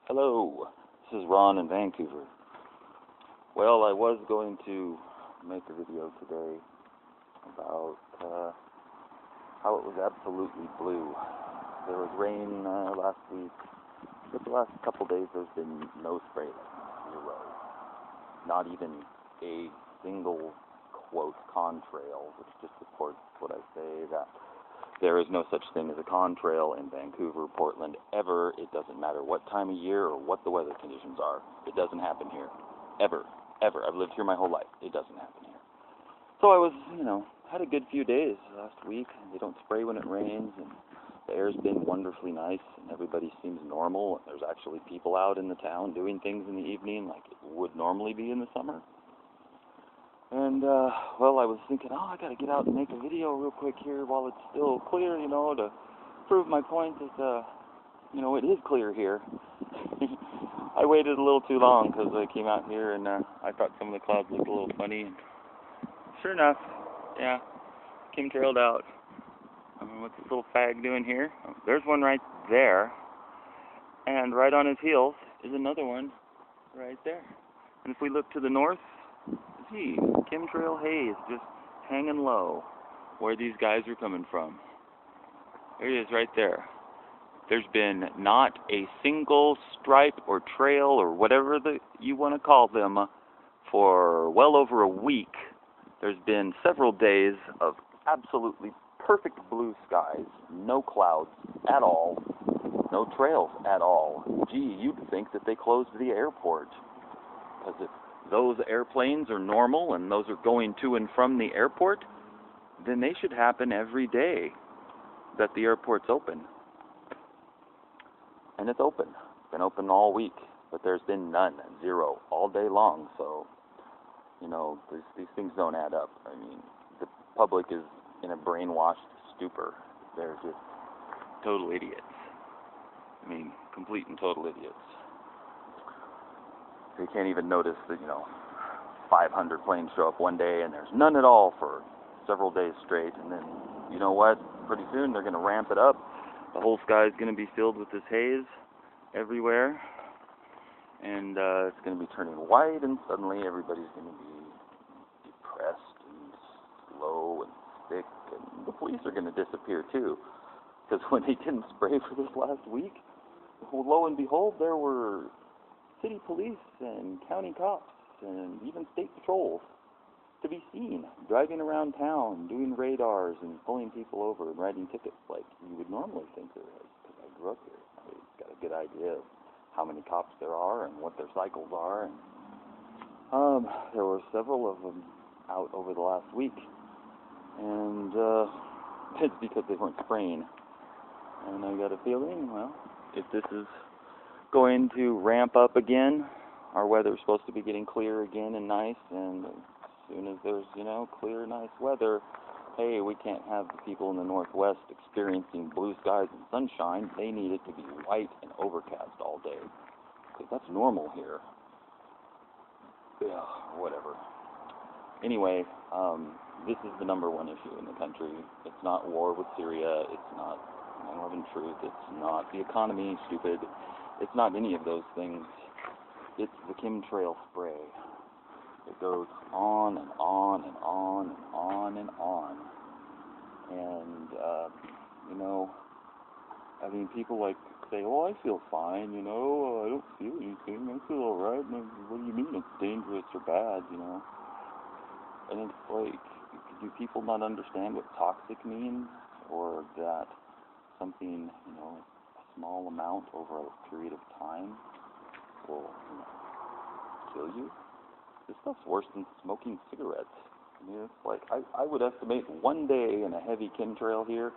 Hello, this is Ron in Vancouver. Well, I was going to make a video today about how it was absolutely blue. There was rain last week, but the last couple days there's been no spray, zero. Not even a single, quote, contrail, which just supports what I say, that there is no such thing as a contrail in Vancouver, Portland, ever. It doesn't matter what time of year or what the weather conditions are. It doesn't happen here. Ever. Ever. I've lived here my whole life. It doesn't happen here. So I was, had a good few days last week. They don't spray when it rains, and the air's been wonderfully nice, and everybody seems normal. And there's actually people out in the town doing things in the evening like it would normally be in the summer. And, well, I was thinking, I gotta get out and make a video real quick here while it's still clear, to prove my point that, it is clear here. I waited a little too long because I came out here and I thought some of the clouds looked a little funny. And sure enough, yeah, chemtrailed out. What's this little fag doing here? Oh, there's one right there. And right on his heels is another one right there. And if we look to the north, chemtrail haze just hanging low where these guys are coming from. There he is right there. There's been not a single stripe or trail or whatever you want to call them for well over a week. There's been several days of absolutely perfect blue skies, no clouds at all, no trails at all. Gee, you'd think that they closed the airport, because if those airplanes are normal and those are going to and from the airport, then they should happen every day that the airport's open. And it's open. It's been open all week, but there's been none, zero, all day long. So, these things don't add up. I mean, the public is in a brainwashed stupor. They're just total idiots. I mean, complete and total idiots. They can't even notice that, 500 planes show up one day and there's none at all for several days straight. And then, you know what? Pretty soon they're going to ramp it up. The whole sky is going to be filled with this haze everywhere. And it's going to be turning white, and suddenly everybody's going to be depressed and slow and sick. And the police are going to disappear too. Because when they didn't spray for this last week, lo and behold, there were city police and county cops and even state patrols to be seen driving around town, doing radars and pulling people over and writing tickets like you would normally think there is, because I grew up here. I've got a good idea of how many cops there are and what their cycles are. And there were several of them out over the last week, and it's because they weren't spraying. And I got a feeling, well, if this is going to ramp up again, our weather's supposed to be getting clear again and nice, and as soon as there's, clear, nice weather, hey, we can't have the people in the Northwest experiencing blue skies and sunshine. They need it to be white and overcast all day, because that's normal here. Yeah, whatever. Anyway, this is the number one issue in the country. It's not war with Syria. It's not 9/11 truth. It's not the economy, stupid. It's not any of those things. It's the chemtrail spray. It goes on and on and on and on and on. And, people say, I feel fine, I don't feel anything, I feel alright. What do you mean it's dangerous or bad, And it's like, do people not understand what toxic means? Or that something, a small amount over a period of time will, kill you? This stuff's worse than smoking cigarettes. It's like, I would estimate one day in a heavy chemtrail here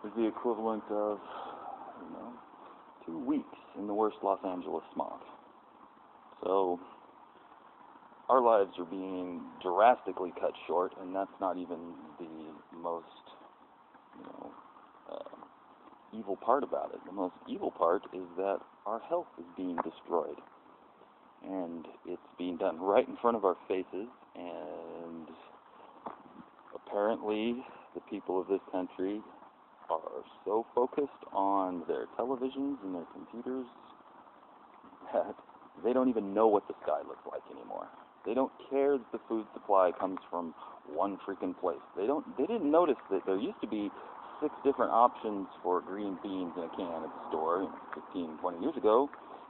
is the equivalent of, 2 weeks in the worst Los Angeles smog. So, our lives are being drastically cut short, and that's not even the most, evil part about it. The most evil part is that our health is being destroyed. And it's being done right in front of our faces, and apparently the people of this country are so focused on their televisions and their computers that they don't even know what the sky looks like anymore. They don't care that the food supply comes from one freaking place. They didn't notice that there used to be 6 different options for green beans in a can at the store 15, 20 years ago,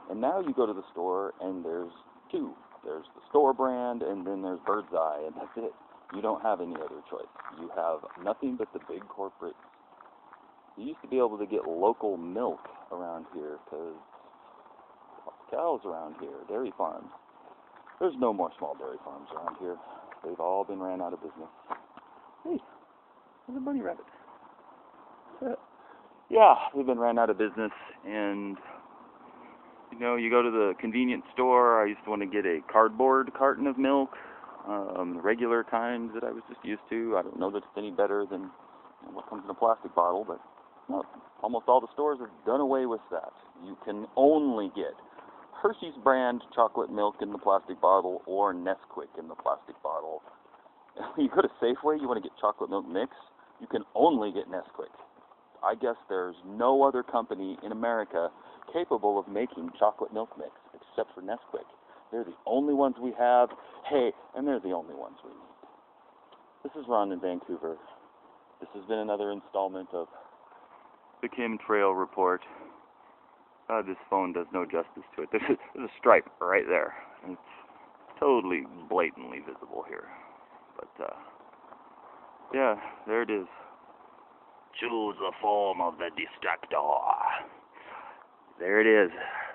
and now you go to the store and there's 2. There's the store brand, and then there's Bird's Eye, and that's it. You don't have any other choice. You have nothing but the big corporate. You used to be able to get local milk around here because cows around here, dairy farms. There's no more small dairy farms around here. They've all been ran out of business. Hey, there's a bunny rabbit. Yeah, they've been ran out of business, and you know, you go to the convenience store. I used to want to get a cardboard carton of milk, the regular kind that I was just used to. I don't know that it's any better than what comes in a plastic bottle, but no, almost all the stores have done away with that. You can only get Hershey's brand chocolate milk in the plastic bottle or Nesquik in the plastic bottle. When you go to Safeway, you want to get chocolate milk mix, you can only get Nesquik. I guess there's no other company in America capable of making chocolate milk mix except for Nesquik. They're the only ones we have. Hey, and they're the only ones we need. This is Ron in Vancouver. This has been another installment of the chemtrail report. This phone does no justice to it. There's a stripe right there. It's totally blatantly visible here. But, yeah, there it is. Choose the form of the destructor. There it is.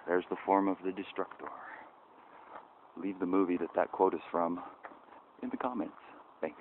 There's the form of the destructor. Leave the movie that quote is from in the comments. Thanks.